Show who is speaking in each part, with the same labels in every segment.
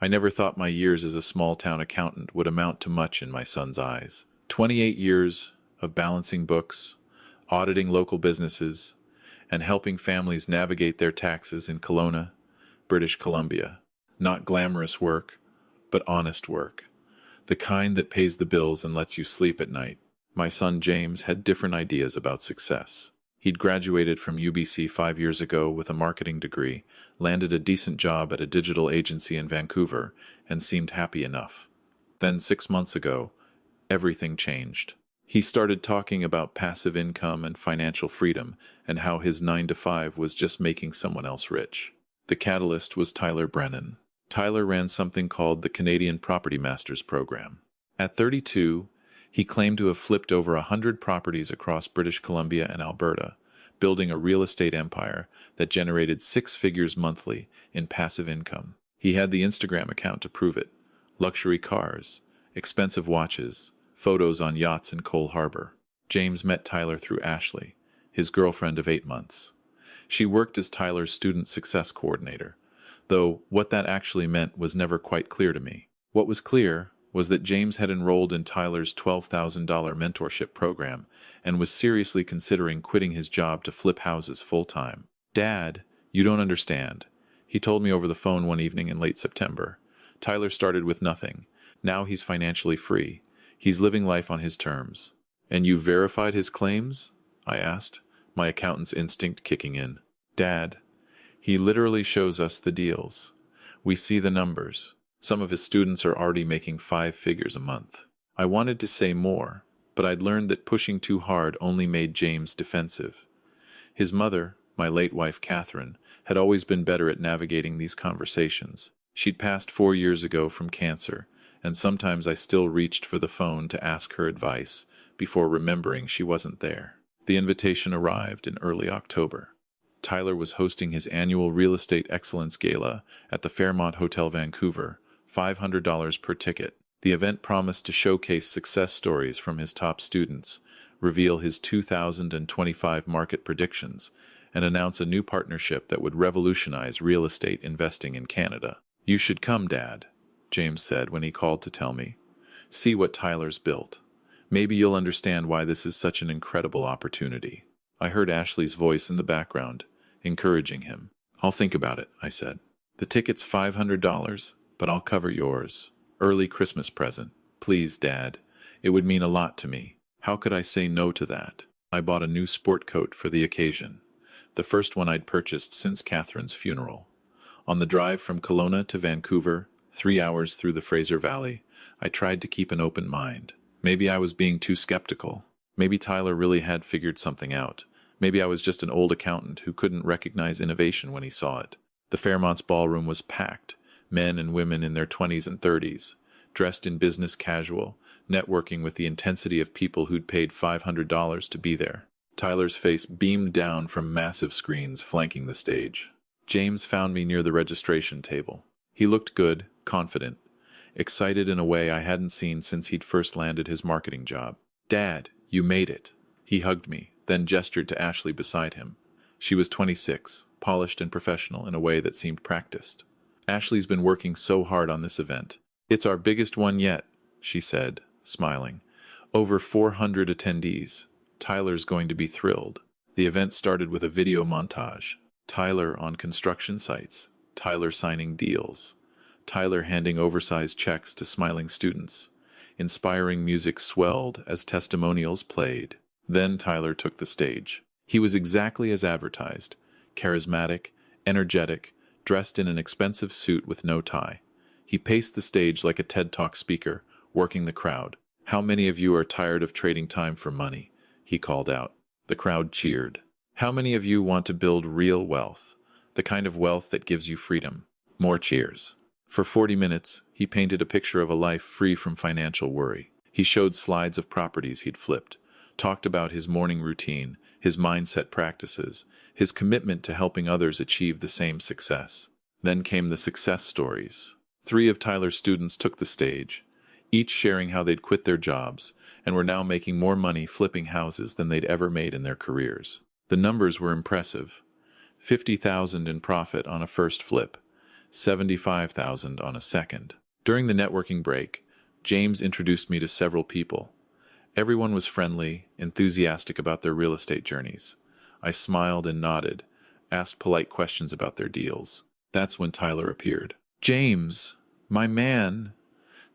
Speaker 1: I never thought my years as a small-town accountant would amount to much in my son's eyes. 28 years of balancing books, auditing local businesses, and helping families navigate their taxes in Kelowna, British Columbia. Not glamorous work, but honest work. The kind that pays the bills and lets you sleep at night. My son James had different ideas about success. He'd graduated from UBC 5 years ago with a marketing degree, landed a decent job at a digital agency in Vancouver, and seemed happy enough. Then 6 months ago, everything changed. He started talking about passive income and financial freedom and how his 9 to 5 was just making someone else rich. The catalyst was Tyler Brennan. Tyler ran something called the Canadian Property Masters Program. At 32, he claimed to have flipped over 100 properties across British Columbia and Alberta, building a real estate empire that generated 6 figures monthly in passive income. He had the Instagram account to prove it. Luxury cars, expensive watches, photos on yachts in Cole Harbour. James met Tyler through Ashley, his girlfriend of 8 months. She worked as Tyler's student success coordinator, though what that actually meant was never quite clear to me. What was clear was that James had enrolled in Tyler's $12,000 mentorship program and was seriously considering quitting his job to flip houses full-time. "Dad, you don't understand," he told me over the phone one evening in late September. "Tyler started with nothing. Now he's financially free. He's living life on his terms." "And you verified his claims?" I asked, my accountant's instinct kicking in. "Dad, he literally shows us the deals. We see the numbers. Some of his students are already making 5 figures a month." I wanted to say more, but I'd learned that pushing too hard only made James defensive. His mother, my late wife Catherine, had always been better at navigating these conversations. She'd passed 4 years ago from cancer, and sometimes I still reached for the phone to ask her advice before remembering she wasn't there. The invitation arrived in early October. Tyler was hosting his annual Real Estate Excellence Gala at the Fairmont Hotel Vancouver, $500 per ticket. The event promised to showcase success stories from his top students, reveal his 2025 market predictions, and announce a new partnership that would revolutionize real estate investing in Canada. "You should come, Dad," James said when he called to tell me. "See what Tyler's built. Maybe you'll understand why this is such an incredible opportunity." I heard Ashley's voice in the background, encouraging him. "I'll think about it," I said. "The ticket's $500, but I'll cover yours. Early Christmas present. Please, Dad. It would mean a lot to me." How could I say no to that? I bought a new sport coat for the occasion, the first one I'd purchased since Catherine's funeral. On the drive from Kelowna to Vancouver, 3 hours through the Fraser Valley, I tried to keep an open mind. Maybe I was being too skeptical. Maybe Tyler really had figured something out. Maybe I was just an old accountant who couldn't recognize innovation when he saw it. The Fairmont's ballroom was packed, men and women in their 20s and 30s, dressed in business casual, networking with the intensity of people who'd paid $500 to be there. Tyler's face beamed down from massive screens flanking the stage. James found me near the registration table. He looked good, confident, excited in a way I hadn't seen since he'd first landed his marketing job. "Dad, you made it." He hugged me, then gestured to Ashley beside him. She was 26, polished and professional in a way that seemed practiced. "Ashley's been working so hard on this event. It's our biggest one yet," she said, smiling. "Over 400 attendees. Tyler's going to be thrilled." The event started with a video montage. Tyler on construction sites, Tyler signing deals, Tyler handing oversized checks to smiling students. Inspiring music swelled as testimonials played. Then Tyler took the stage. He was exactly as advertised, charismatic, energetic, dressed in an expensive suit with no tie. He paced the stage like a TED Talk speaker, working the crowd. "How many of you are tired of trading time for money?" he called out. The crowd cheered. "How many of you want to build real wealth, the kind of wealth that gives you freedom?" More cheers. For 40 minutes, he painted a picture of a life free from financial worry. He showed slides of properties he'd flipped, talked about his morning routine, his mindset practices, his commitment to helping others achieve the same success. Then came the success stories. 3 of Tyler's students took the stage, each sharing how they'd quit their jobs and were now making more money flipping houses than they'd ever made in their careers. The numbers were impressive. $50,000 in profit on a first flip, $75,000 on a second. During the networking break, James introduced me to several people. Everyone was friendly, enthusiastic about their real estate journeys. I smiled and nodded, asked polite questions about their deals. That's when Tyler appeared. "James, my man!"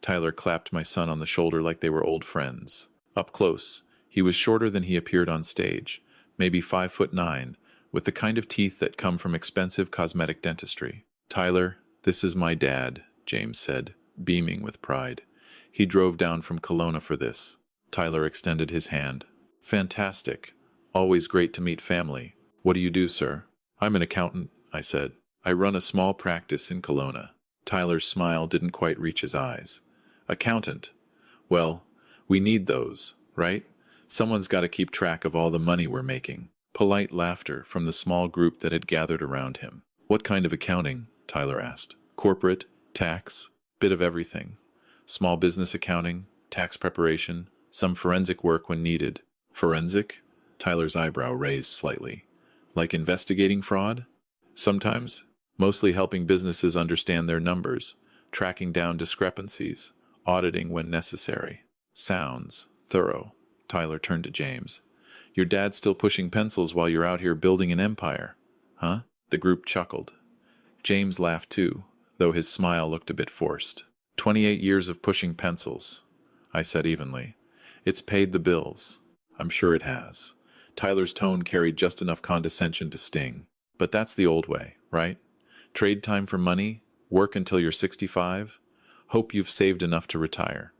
Speaker 1: Tyler clapped my son on the shoulder like they were old friends. Up close, he was shorter than he appeared on stage, maybe 5'9", with the kind of teeth that come from expensive cosmetic dentistry. "Tyler, this is my dad," James said, beaming with pride. "He drove down from Kelowna for this." Tyler extended his hand. "Fantastic. Always great to meet family. What do you do, sir?" "I'm an accountant," I said. "I run a small practice in Kelowna." Tyler's smile didn't quite reach his eyes. "Accountant? Well, we need those, right? Someone's got to keep track of all the money we're making." Polite laughter from the small group that had gathered around him. "What kind of accounting?" Tyler asked. "Corporate, tax, bit of everything. Small business accounting, tax preparation, some forensic work when needed." "Forensic?" Tyler's eyebrow raised slightly. "Like investigating fraud?" "Sometimes. Mostly helping businesses understand their numbers, tracking down discrepancies, auditing when necessary." "Sounds thorough." Tyler turned to James. "Your dad's still pushing pencils while you're out here building an empire, huh?" The group chuckled. James laughed too, though his smile looked a bit forced. 28 years of pushing pencils," I said evenly. "It's paid the bills." "I'm sure it has." Tyler's tone carried just enough condescension to sting. "But that's the old way, right? Trade time for money, work until you're 65, hope you've saved enough to retire.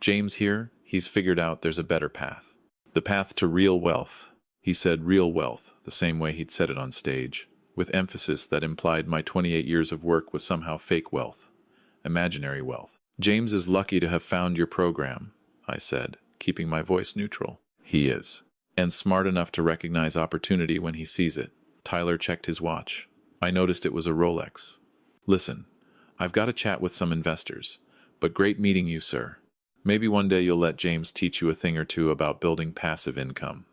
Speaker 1: James here, he's figured out there's a better path. The path to real wealth." He said real wealth, the same way he'd said it on stage, with emphasis that implied my 28 years of work was somehow fake wealth, imaginary wealth. "James is lucky to have found your program," I said, keeping my voice neutral. "He is. And smart enough to recognize opportunity when he sees it." Tyler checked his watch. I noticed it was a Rolex. "Listen, I've got to chat with some investors, but great meeting you, sir. Maybe one day you'll let James teach you a thing or two about building passive income.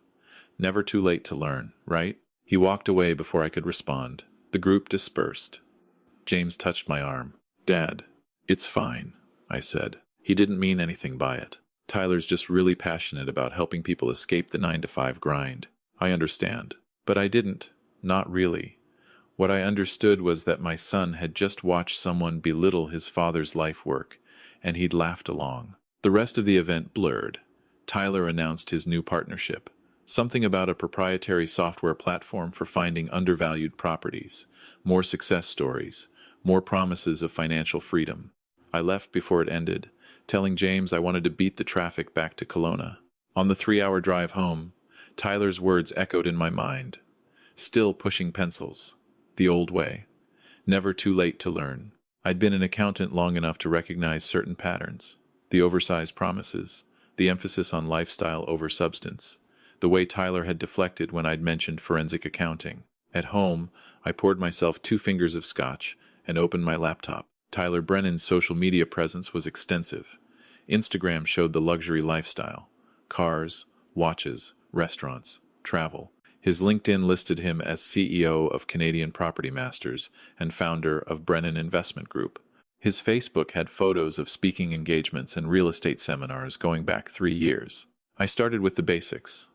Speaker 1: Never too late to learn, right?" He walked away before I could respond. The group dispersed. James touched my arm. "Dad, it's fine," I said. He didn't mean anything by it. "Tyler's just really passionate about helping people escape the 9-to-5 grind." I understand. But I didn't. Not really. What I understood was that my son had just watched someone belittle his father's life work, and he'd laughed along. The rest of the event blurred. Tyler announced his new partnership. Something about a proprietary software platform for finding undervalued properties, more success stories, more promises of financial freedom. I left before it ended, telling James I wanted to beat the traffic back to Kelowna. On the 3-hour drive home, Tyler's words echoed in my mind. Still pushing pencils. The old way. Never too late to learn. I'd been an accountant long enough to recognize certain patterns. The oversized promises, the emphasis on lifestyle over substance, the way Tyler had deflected when I'd mentioned forensic accounting. At home, I poured myself 2 fingers of scotch and opened my laptop. Tyler Brennan's social media presence was extensive. Instagram showed the luxury lifestyle. Cars, watches, restaurants, travel. His LinkedIn listed him as CEO of Canadian Property Masters and founder of Brennan Investment Group. His Facebook had photos of speaking engagements and real estate seminars going back 3 years. I started with the basics.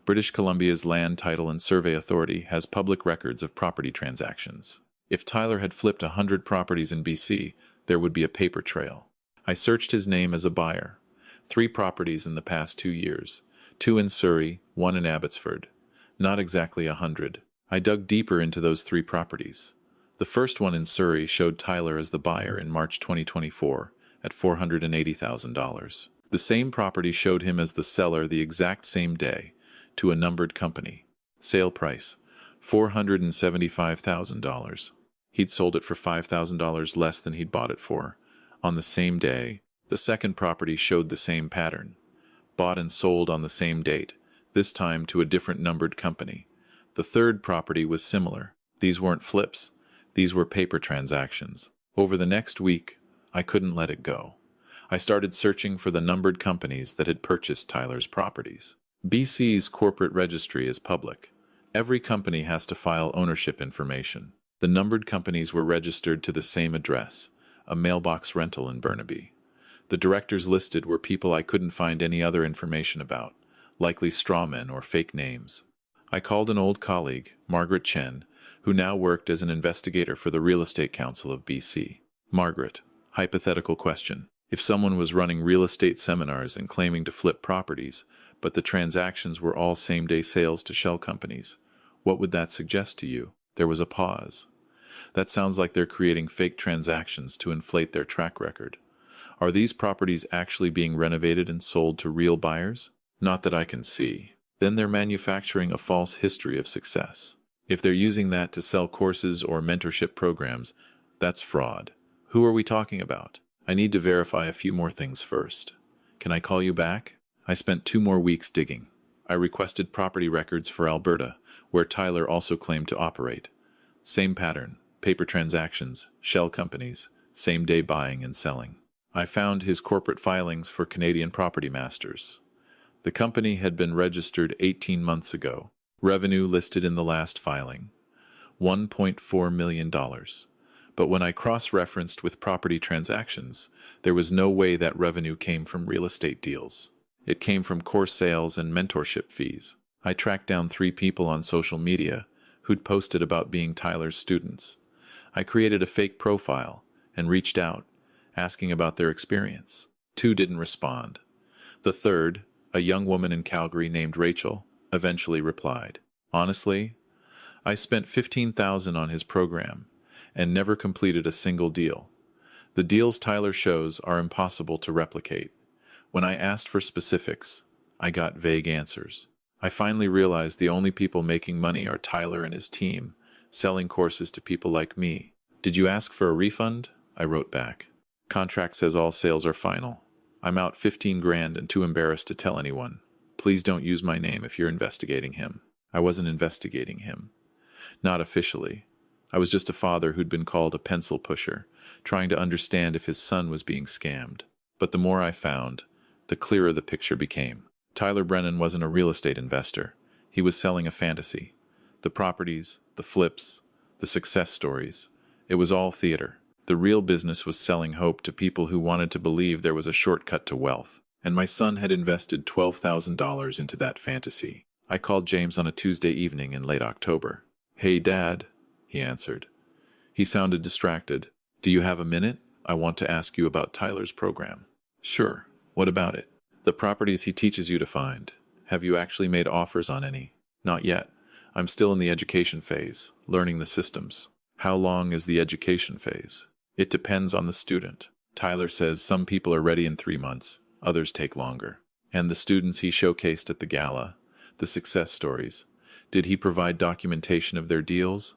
Speaker 1: British Columbia's Land Title and Survey Authority has public records of property transactions. If Tyler had flipped 100 properties in BC, there would be a paper trail. I searched his name as a buyer. 3 properties in the past 2 years. 2 in Surrey, 1 in Abbotsford. Not exactly 100. I dug deeper into those 3 properties. The first one in Surrey showed Tyler as the buyer in March 2024 at $480,000. The same property showed him as the seller the exact same day, to a numbered company. Sale price, $475,000. He'd sold it for $5,000 less than he'd bought it for. On the same day, the second property showed the same pattern. Bought and sold on the same date, this time to a different numbered company. The third property was similar. These weren't flips. These were paper transactions. Over the next week, I couldn't let it go. I started searching for the numbered companies that had purchased Tyler's properties. BC's corporate registry is public. Every company has to file ownership information. The numbered companies were registered to the same address, a mailbox rental in Burnaby. The directors listed were people I couldn't find any other information about, likely strawmen or fake names. I called an old colleague, Margaret Chen, who now worked as an investigator for the Real Estate Council of BC. Margaret, hypothetical question. If someone was running real estate seminars and claiming to flip properties, but the transactions were all same-day sales to shell companies, what would that suggest to you? There was a pause. That sounds like they're creating fake transactions to inflate their track record. Are these properties actually being renovated and sold to real buyers? Not that I can see. Then they're manufacturing a false history of success. If they're using that to sell courses or mentorship programs, that's fraud. Who are we talking about? I need to verify a few more things first. Can I call you back? I spent 2 more weeks digging. I requested property records for Alberta, where Tyler also claimed to operate. Same pattern, paper transactions, shell companies, same-day buying and selling. I found his corporate filings for Canadian Property Masters. The company had been registered 18 months ago. Revenue listed in the last filing, $1.4 million. But when I cross-referenced with property transactions, there was no way that revenue came from real estate deals. It came from course sales and mentorship fees. I tracked down 3 people on social media who'd posted about being Tyler's students. I created a fake profile and reached out, asking about their experience. 2 didn't respond. The third, a young woman in Calgary named Rachel, eventually replied. Honestly, I spent $15,000 on his program and never completed a single deal. The deals Tyler shows are impossible to replicate. When I asked for specifics, I got vague answers. I finally realized the only people making money are Tyler and his team, selling courses to people like me. Did you ask for a refund? I wrote back. Contract says all sales are final. I'm out 15 grand and too embarrassed to tell anyone. Please don't use my name if you're investigating him. I wasn't investigating him. Not officially. I was just a father who'd been called a pencil pusher, trying to understand if his son was being scammed. But the more I found, the clearer the picture became. Tyler Brennan wasn't a real estate investor. He was selling a fantasy. The properties, the flips, the success stories. It was all theater. The real business was selling hope to people who wanted to believe there was a shortcut to wealth. And my son had invested $12,000 into that fantasy. I called James on a Tuesday evening in late October. Hey, Dad, he answered. He sounded distracted. Do you have a minute? I want to ask you about Tyler's program. Sure. What about it? The properties he teaches you to find. Have you actually made offers on any? Not yet. I'm still in the education phase, learning the systems. How long is the education phase? It depends on the student. Tyler says some people are ready in 3 months, others take longer. And the students he showcased at the Gala, the success stories, did he provide documentation of their deals?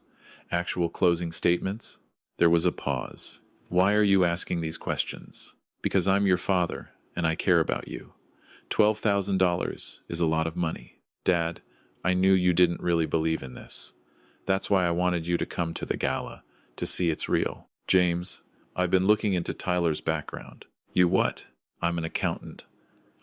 Speaker 1: Actual closing statements? There was a pause. Why are you asking these questions? Because I'm your father, and I care about you. $12,000 is a lot of money. Dad, I knew you didn't really believe in this. That's why I wanted you to come to the Gala, to see it's real. James, I've been looking into Tyler's background. You what? I'm an accountant.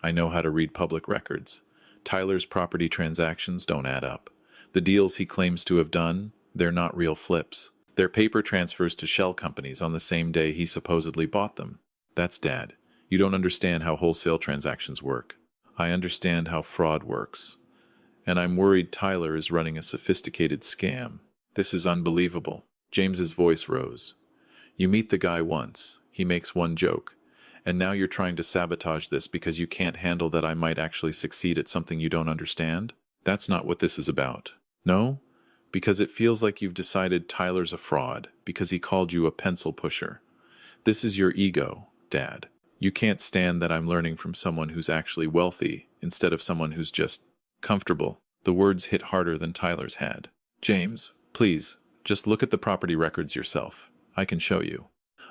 Speaker 1: I know how to read public records. Tyler's property transactions don't add up. The deals he claims to have done, they're not real flips. They're paper transfers to shell companies on the same day he supposedly bought them. That's Dad. You don't understand how wholesale transactions work. I understand how fraud works. And I'm worried Tyler is running a sophisticated scam. This is unbelievable. James's voice rose. You meet the guy once, he makes one joke, and now you're trying to sabotage this because you can't handle that I might actually succeed at something you don't understand? That's not what this is about. No? Because it feels like you've decided Tyler's a fraud because he called you a pencil pusher. This is your ego, Dad. You can't stand that I'm learning from someone who's actually wealthy instead of someone who's just comfortable. The words hit harder than Tyler's had. James, please, just look at the property records yourself. I can show you.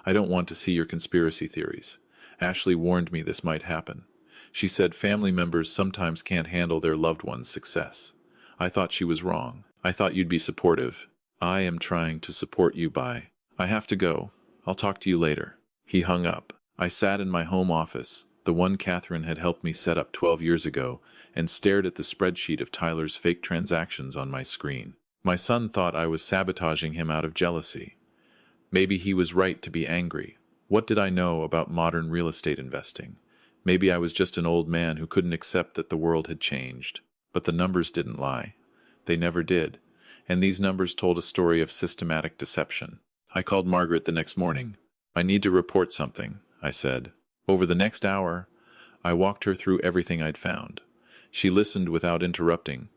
Speaker 1: I don't want to see your conspiracy theories. Ashley warned me this might happen. She said family members sometimes can't handle their loved one's success. I thought she was wrong. I thought you'd be supportive. I am trying to support you by... I have to go. I'll talk to you later. He hung up. I sat in my home office, the one Catherine had helped me set up 12 years ago, and stared at the spreadsheet of Tyler's fake transactions on my screen. My son thought I was sabotaging him out of jealousy. Maybe he was right to be angry. What did I know about modern real estate investing? Maybe I was just an old man who couldn't accept that the world had changed. But the numbers didn't lie. They never did. And these numbers told a story of systematic deception. I called Margaret the next morning. "I need to report something," I said. Over the next hour, I walked her through everything I'd found. She listened without interrupting,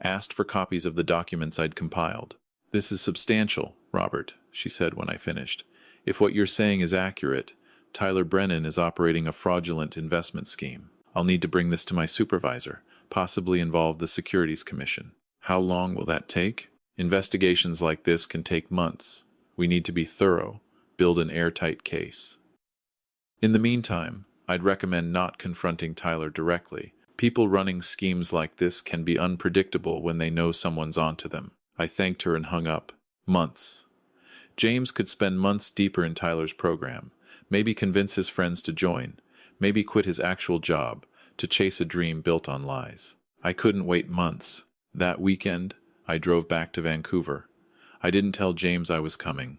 Speaker 1: asked for copies of the documents I'd compiled. "This is substantial, Robert," she said when I finished. "If what you're saying is accurate, Tyler Brennan is operating a fraudulent investment scheme. I'll need to bring this to my supervisor, possibly involve the Securities Commission." "How long will that take?" "Investigations like this can take months. We need to be thorough, build an airtight case." In the meantime, I'd recommend not confronting Tyler directly. People running schemes like this can be unpredictable when they know someone's onto them. I thanked her and hung up. Months. James could spend months deeper in Tyler's program, maybe convince his friends to join, maybe quit his actual job to chase a dream built on lies. I couldn't wait months. That weekend, I drove back to Vancouver. I didn't tell James I was coming.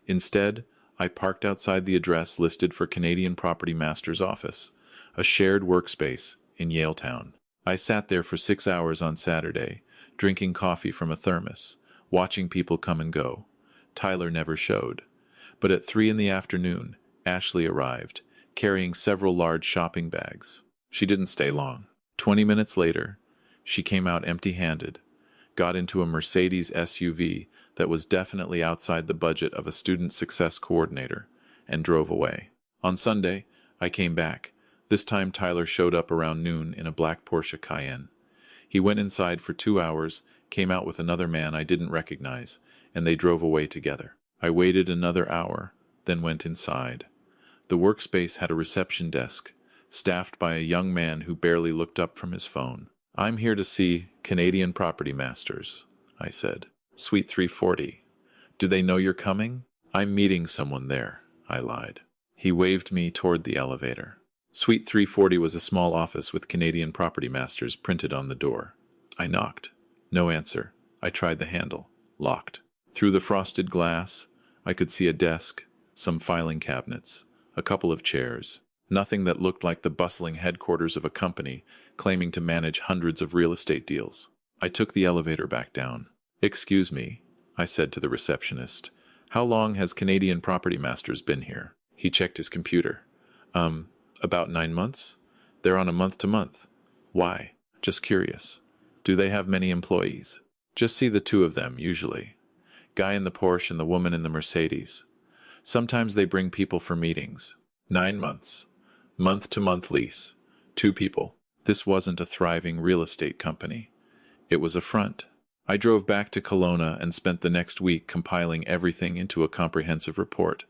Speaker 1: Instead, I parked outside the address listed for Canadian Property Master's office, a shared workspace in Yaletown. I sat there for 6 hours on Saturday, drinking coffee from a thermos, watching people come and go. Tyler never showed. But at 3 in the afternoon, Ashley arrived, carrying several large shopping bags. She didn't stay long. 20 minutes later, she came out empty-handed, got into a Mercedes SUV that was definitely outside the budget of a student success coordinator, and drove away. On Sunday, I came back. This time Tyler showed up around noon in a black Porsche Cayenne. He went inside for 2 hours, came out with another man I didn't recognize, and they drove away together. I waited another hour, then went inside. The workspace had a reception desk, staffed by a young man who barely looked up from his phone. "I'm here to see Canadian Property Masters," I said. "Suite 340. Do they know you're coming?" "I'm meeting someone there," I lied. He waved me toward the elevator. Suite 340 was a small office with Canadian Property Masters printed on the door. I knocked. No answer. I tried the handle. Locked. Through the frosted glass, I could see a desk, some filing cabinets, a couple of chairs. Nothing that looked like the bustling headquarters of a company claiming to manage hundreds of real estate deals. I took the elevator back down. "Excuse me," I said to the receptionist. "How long has Canadian Property Masters been here?" He checked his computer. About 9 months. They're on a month-to-month. Why?" "Just curious." "Do they have many employees?" "Just see the two of them, usually. Guy in the Porsche and the woman in the Mercedes. Sometimes they bring people for meetings." 9 months. Month-to-month lease. 2 people. This wasn't a thriving real estate company. It was a front. I drove back to Kelowna and spent the next week compiling everything into a comprehensive report.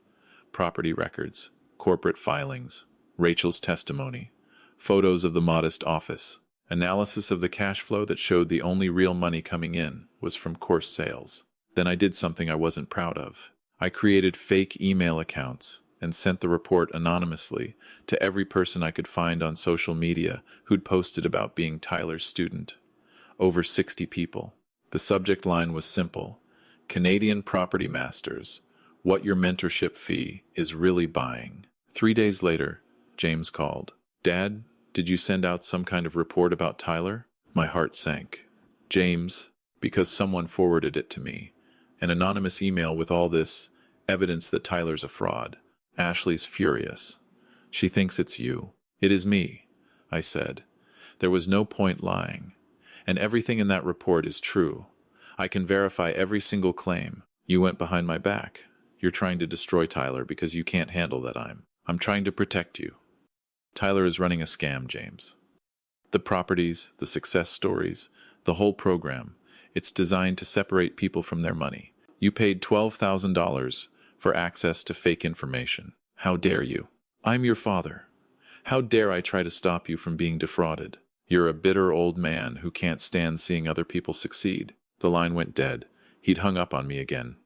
Speaker 1: Property records, corporate filings, Rachel's testimony, photos of the modest office, analysis of the cash flow that showed the only real money coming in was from course sales. Then I did something I wasn't proud of. I created fake email accounts and sent the report anonymously to every person I could find on social media who'd posted about being Tyler's student. Over 60 people. The subject line was simple: Canadian Property Masters, what your mentorship fee is really buying. 3 days later, James called. "Dad, did you send out some kind of report about Tyler?" My heart sank. "James, because someone forwarded it to me. An anonymous email with all this evidence that Tyler's a fraud. Ashley's furious. She thinks it's you." "It is me," I said. There was no point lying. "And everything in that report is true. I can verify every single claim. You went behind my back. You're trying to destroy Tyler because you can't handle that I'm trying to protect you. Tyler is running a scam, James. The properties, the success stories, the whole program, it's designed to separate people from their money. You paid $12,000 for access to fake information. How dare you? I'm your father. How dare I try to stop you from being defrauded? You're a bitter old man who can't stand seeing other people succeed." The line went dead. He'd hung up on me again.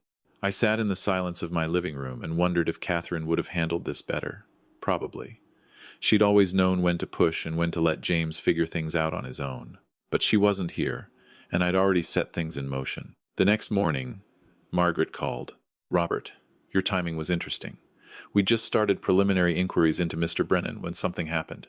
Speaker 1: I sat in the silence of my living room and wondered if Catherine would have handled this better. Probably. She'd always known when to push and when to let James figure things out on his own. But she wasn't here, and I'd already set things in motion. The next morning, Margaret called. "Robert, your timing was interesting. We just started preliminary inquiries into Mr. Brennan when something happened.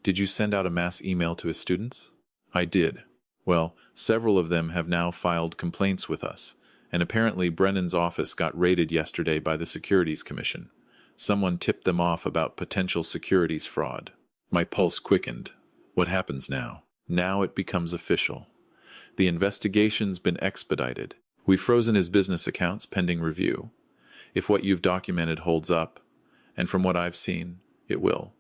Speaker 1: Did you send out a mass email to his students?" "I did. Well, several of them have now filed complaints with us, and apparently Brennan's office got raided yesterday by the Securities Commission. Someone tipped them off about potential securities fraud." My pulse quickened. What happens now? Now it becomes official. The investigation's been expedited. We've frozen his business accounts pending review. If what you've documented holds up, and from what I've seen, it will,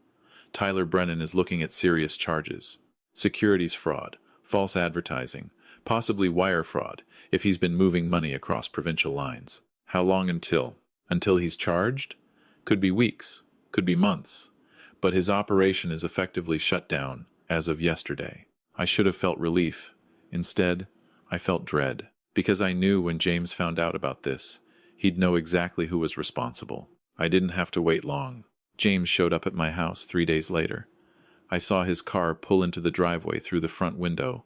Speaker 1: Tyler Brennan is looking at serious charges. Securities fraud, false advertising, possibly wire fraud, if he's been moving money across provincial lines. How long until? Until he's charged? Could be weeks, could be months. But his operation is effectively shut down as of yesterday. I should have felt relief. Instead, I felt dread, because I knew when James found out about this, he'd know exactly who was responsible. I didn't have to wait long. James showed up at my house 3 days later. I saw his car pull into the driveway through the front window,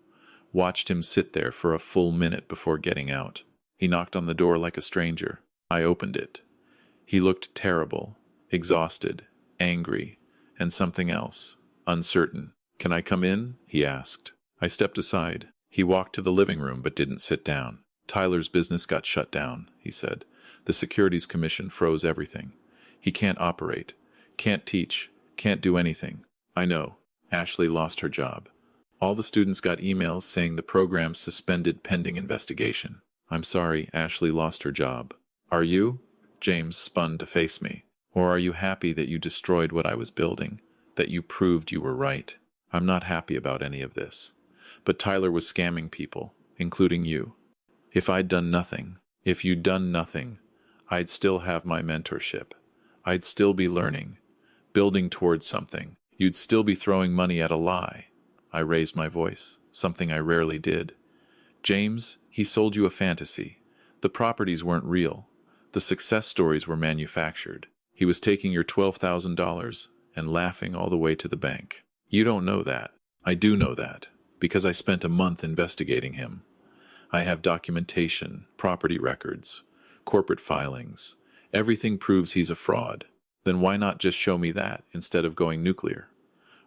Speaker 1: watched him sit there for a full minute before getting out. He knocked on the door like a stranger. I opened it. He looked terrible, exhausted, angry, and something else, uncertain. "Can I come in?" he asked. I stepped aside. He walked to the living room but didn't sit down. "Tyler's business got shut down," he said. "The Securities Commission froze everything. He can't operate, can't teach, can't do anything." I know. Ashley lost her job. All the students got emails saying the program's suspended pending investigation. I'm sorry Ashley lost her job. Are you? James spun to face me. Or are you happy that you destroyed what I was building? That you proved you were right? I'm not happy about any of this. But Tyler was scamming people, including you. If I'd done nothing, if you'd done nothing, I'd still have my mentorship. I'd still be learning, building towards something. You'd still be throwing money at a lie. I raised my voice, something I rarely did. James, he sold you a fantasy. The properties weren't real. The success stories were manufactured. He was taking your $12,000 and laughing all the way to the bank. You don't know that. I do know that, because I spent a month investigating him. I have documentation, property records, corporate filings. Everything proves he's a fraud. Then why not just show me that instead of going nuclear?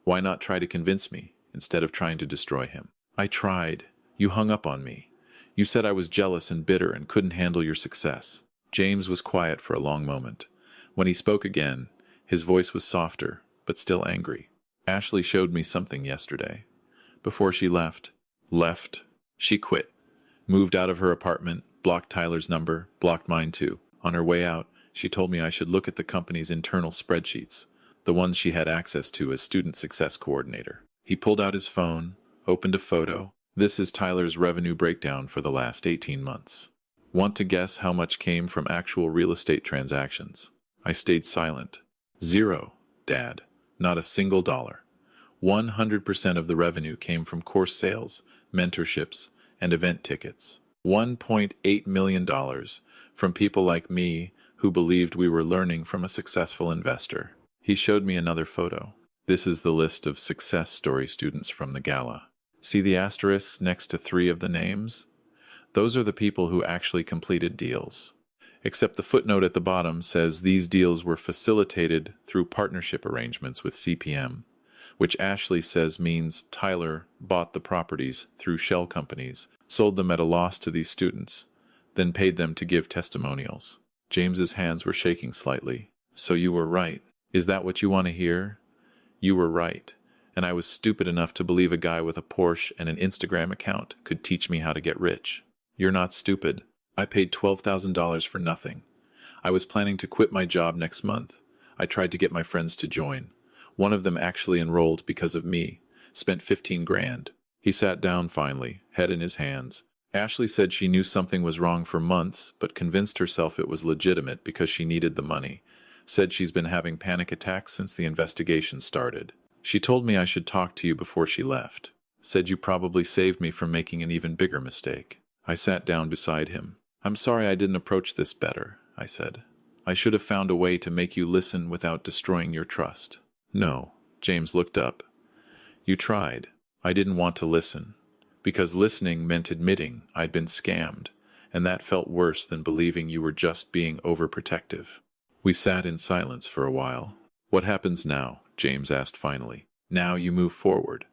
Speaker 1: Why not try to convince me instead of trying to destroy him? I tried. You hung up on me. You said I was jealous and bitter and couldn't handle your success. James was quiet for a long moment. When he spoke again, his voice was softer, but still angry. Ashley showed me something yesterday. Before she left. Left? She quit. Moved out of her apartment, blocked Tyler's number, blocked mine too. On her way out, she told me I should look at the company's internal spreadsheets, the ones she had access to as student success coordinator. He pulled out his phone, opened a photo. This is Tyler's revenue breakdown for the last 18 months. Want to guess how much came from actual real estate transactions? I stayed silent. Zero, Dad. Not a single dollar. 100% of the revenue came from course sales, mentorships, and event tickets. $1.8 million from people like me who believed we were learning from a successful investor. He showed me another photo. This is the list of success story students from the Gala. See the asterisks next to 3 of the names? Those are the people who actually completed deals. Except the footnote at the bottom says these deals were facilitated through partnership arrangements with CPM, which Ashley says means Tyler bought the properties through shell companies, sold them at a loss to these students, then paid them to give testimonials. James's hands were shaking slightly. So you were right. Is that what you want to hear? You were right. And I was stupid enough to believe a guy with a Porsche and an Instagram account could teach me how to get rich. You're not stupid. I paid $12,000 for nothing. I was planning to quit my job next month. I tried to get my friends to join. One of them actually enrolled because of me. Spent 15 grand. He sat down finally, head in his hands. Ashley said she knew something was wrong for months, but convinced herself it was legitimate because she needed the money. Said she's been having panic attacks since the investigation started. She told me I should talk to you before she left. Said you probably saved me from making an even bigger mistake. I sat down beside him. I'm sorry I didn't approach this better, I said. I should have found a way to make you listen without destroying your trust. No, James looked up. You tried. I didn't want to listen. Because listening meant admitting I'd been scammed, and that felt worse than believing you were just being overprotective. We sat in silence for a while. What happens now? James asked finally. Now you move forward.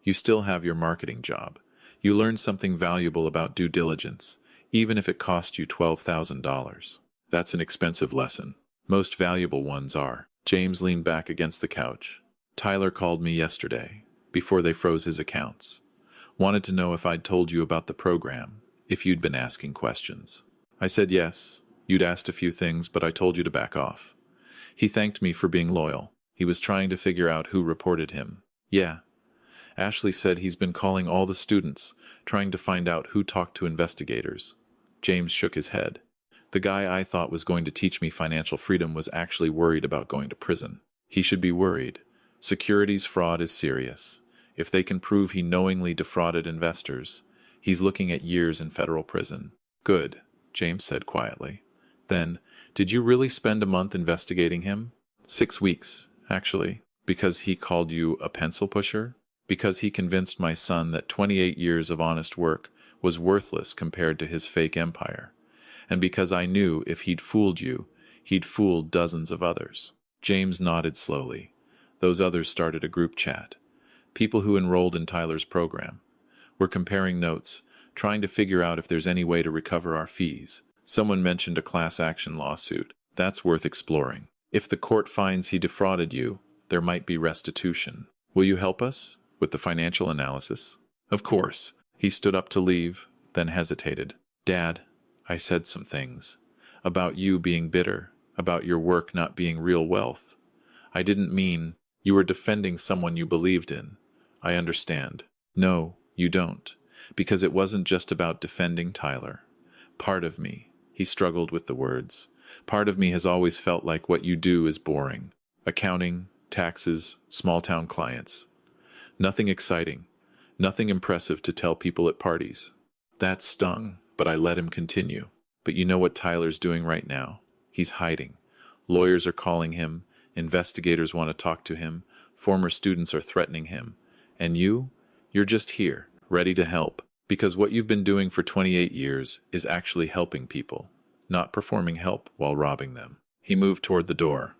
Speaker 1: You still have your marketing job. You learned something valuable about due diligence, even if it cost you $12,000. That's an expensive lesson. Most valuable ones are. James leaned back against the couch. Tyler called me yesterday, before they froze his accounts. Wanted to know if I'd told you about the program, if you'd been asking questions. I said yes. You'd asked a few things, but I told you to back off. He thanked me for being loyal. He was trying to figure out who reported him. Yeah. Ashley said he's been calling all the students, trying to find out who talked to investigators. James shook his head. The guy I thought was going to teach me financial freedom was actually worried about going to prison. He should be worried. Securities fraud is serious. If they can prove he knowingly defrauded investors, he's looking at years in federal prison. Good, James said quietly. Then, did you really spend a month investigating him? 6 weeks, actually. Because he called you a pencil pusher? Because he convinced my son that 28 years of honest work was worthless compared to his fake empire. And because I knew if he'd fooled you, he'd fooled dozens of others. James nodded slowly. Those others started a group chat. People who enrolled in Tyler's program. We're comparing notes, trying to figure out if there's any way to recover our fees. Someone mentioned a class action lawsuit. That's worth exploring. If the court finds he defrauded you, there might be restitution. Will you help us with the financial analysis? Of course. He stood up to leave, then hesitated. Dad, I said some things. About you being bitter, about your work not being real wealth. I didn't mean you were defending someone you believed in. I understand. No, you don't. Because it wasn't just about defending Tyler. Part of me, he struggled with the words, part of me has always felt like what you do is boring. Accounting, taxes, small-town clients. Nothing exciting. Nothing impressive to tell people at parties. That stung, but I let him continue. But you know what Tyler's doing right now? He's hiding. Lawyers are calling him. Investigators want to talk to him. Former students are threatening him. And you're just here, ready to help. Because what you've been doing for 28 years is actually helping people, not performing help while robbing them. He moved toward the door.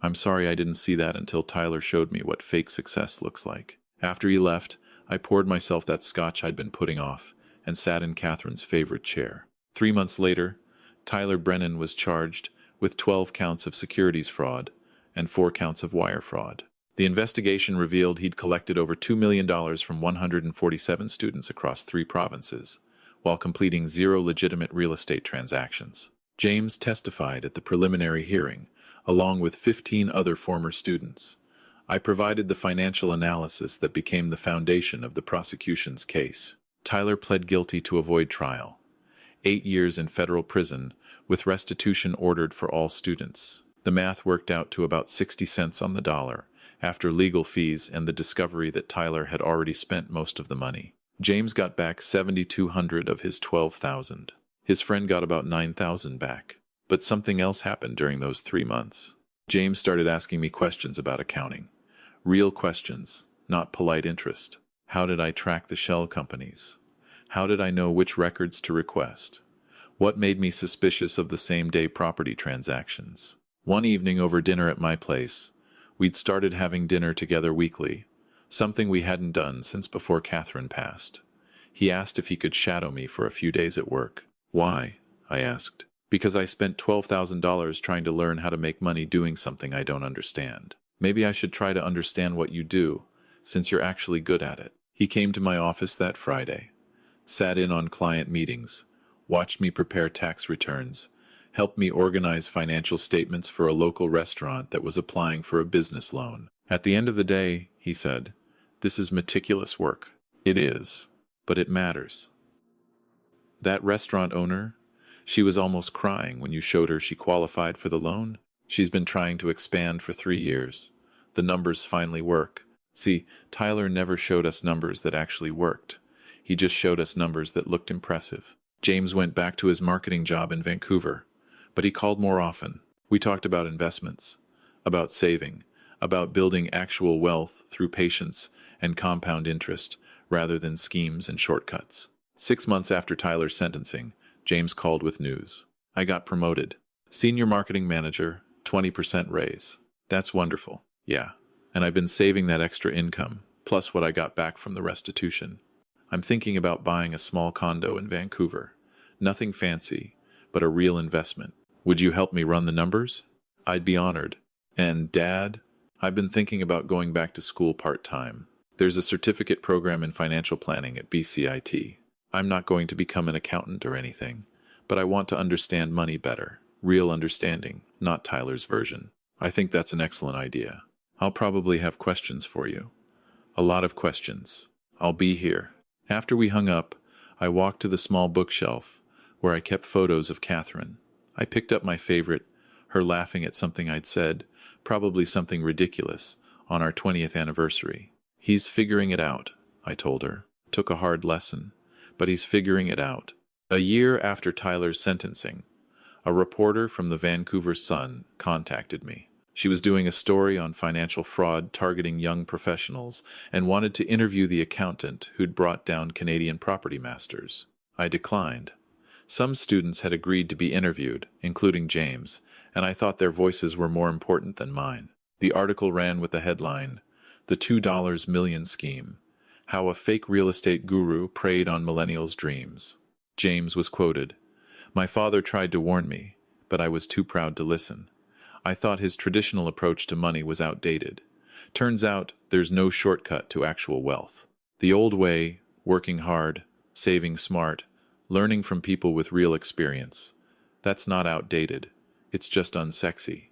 Speaker 1: I'm sorry I didn't see that until Tyler showed me what fake success looks like. After he left, I poured myself that scotch I'd been putting off and sat in Catherine's favorite chair. 3 months later, Tyler Brennan was charged with 12 counts of securities fraud and 4 counts of wire fraud. The investigation revealed he'd collected over $2 million from 147 students across 3 provinces, while completing 0 legitimate real estate transactions. James testified at the preliminary hearing, along with 15 other former students. I provided the financial analysis that became the foundation of the prosecution's case. Tyler pled guilty to avoid trial. 8 years in federal prison, with restitution ordered for all students. The math worked out to about 60 cents on the dollar, after legal fees and the discovery that Tyler had already spent most of the money. James got back $7,200 of his $12,000. His friend got about $9,000 back. But something else happened during those 3 months. James started asking me questions about accounting. Real questions, not polite interest. How did I track the shell companies? How did I know which records to request? What made me suspicious of the same-day property transactions? One evening over dinner at my place, we'd started having dinner together weekly, something we hadn't done since before Catherine passed. He asked if he could shadow me for a few days at work. Why? I asked. Because I spent $12,000 trying to learn how to make money doing something I don't understand. Maybe I should try to understand what you do, since you're actually good at it. He came to my office that Friday, sat in on client meetings, watched me prepare tax returns, helped me organize financial statements for a local restaurant that was applying for a business loan. At the end of the day, he said, this is meticulous work. It is, but it matters. That restaurant owner, she was almost crying when you showed her she qualified for the loan. She's been trying to expand for 3 years. The numbers finally work. See, Tyler never showed us numbers that actually worked. He just showed us numbers that looked impressive. James went back to his marketing job in Vancouver, but he called more often. We talked about investments, about saving, about building actual wealth through patience and compound interest rather than schemes and shortcuts. 6 months after Tyler's sentencing, James called with news. I got promoted. Senior marketing manager, 20% raise. That's wonderful. Yeah. And I've been saving that extra income, plus what I got back from the restitution. I'm thinking about buying a small condo in Vancouver. Nothing fancy, but a real investment. Would you help me run the numbers? I'd be honored. And Dad, I've been thinking about going back to school part-time. There's a certificate program in financial planning at BCIT. I'm not going to become an accountant or anything, but I want to understand money better. Real understanding, not Tyler's version. I think that's an excellent idea. I'll probably have questions for you. A lot of questions. I'll be here. After we hung up, I walked to the small bookshelf where I kept photos of Catherine. I picked up my favorite, her laughing at something I'd said, probably something ridiculous, on our 20th anniversary. He's figuring it out, I told her. Took a hard lesson, but he's figuring it out. A year after Tyler's sentencing, a reporter from the Vancouver Sun contacted me. She was doing a story on financial fraud targeting young professionals and wanted to interview the accountant who'd brought down Canadian property masters. I declined. Some students had agreed to be interviewed, including James, and I thought their voices were more important than mine. The article ran with the headline, "The $2 million Scheme: How a Fake Real Estate Guru Preyed on Millennials' Dreams." James was quoted. "My father tried to warn me, but I was too proud to listen. I thought his traditional approach to money was outdated. Turns out there's no shortcut to actual wealth. The old way, working hard, saving smart, learning from people with real experience, that's not outdated. It's just unsexy.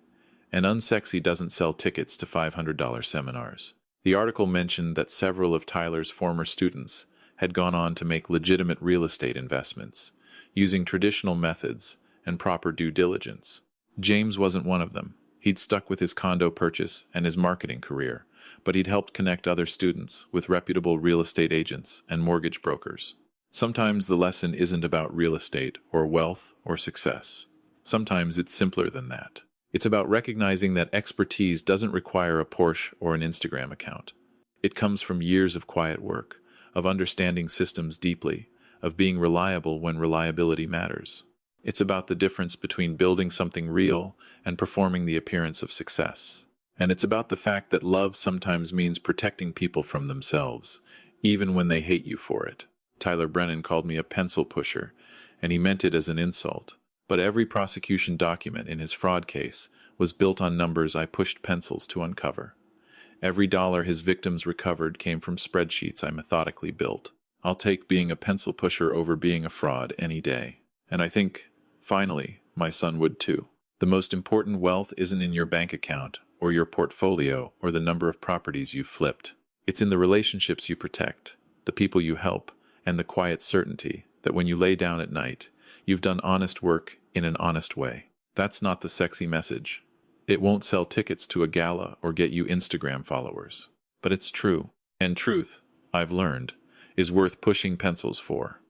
Speaker 1: And unsexy doesn't sell tickets to $500 seminars." The article mentioned that several of Tyler's former students had gone on to make legitimate real estate investments, using traditional methods and proper due diligence. James wasn't one of them. He'd stuck with his condo purchase and his marketing career, but he'd helped connect other students with reputable real estate agents and mortgage brokers. Sometimes the lesson isn't about real estate or wealth or success. Sometimes it's simpler than that. It's about recognizing that expertise doesn't require a Porsche or an Instagram account. It comes from years of quiet work, of understanding systems deeply, of being reliable when reliability matters. It's about the difference between building something real and performing the appearance of success. And it's about the fact that love sometimes means protecting people from themselves, even when they hate you for it. Tyler Brennan called me a pencil pusher, and he meant it as an insult. But every prosecution document in his fraud case was built on numbers I pushed pencils to uncover. Every dollar his victims recovered came from spreadsheets I methodically built. I'll take being a pencil pusher over being a fraud any day. And I think, finally, my son would too. The most important wealth isn't in your bank account or your portfolio or the number of properties you've flipped. It's in the relationships you protect, the people you help, and the quiet certainty that when you lay down at night, you've done honest work in an honest way. That's not the sexy message. It won't sell tickets to a gala or get you Instagram followers. But it's true. And truth, I've learned, is worth pushing pencils for.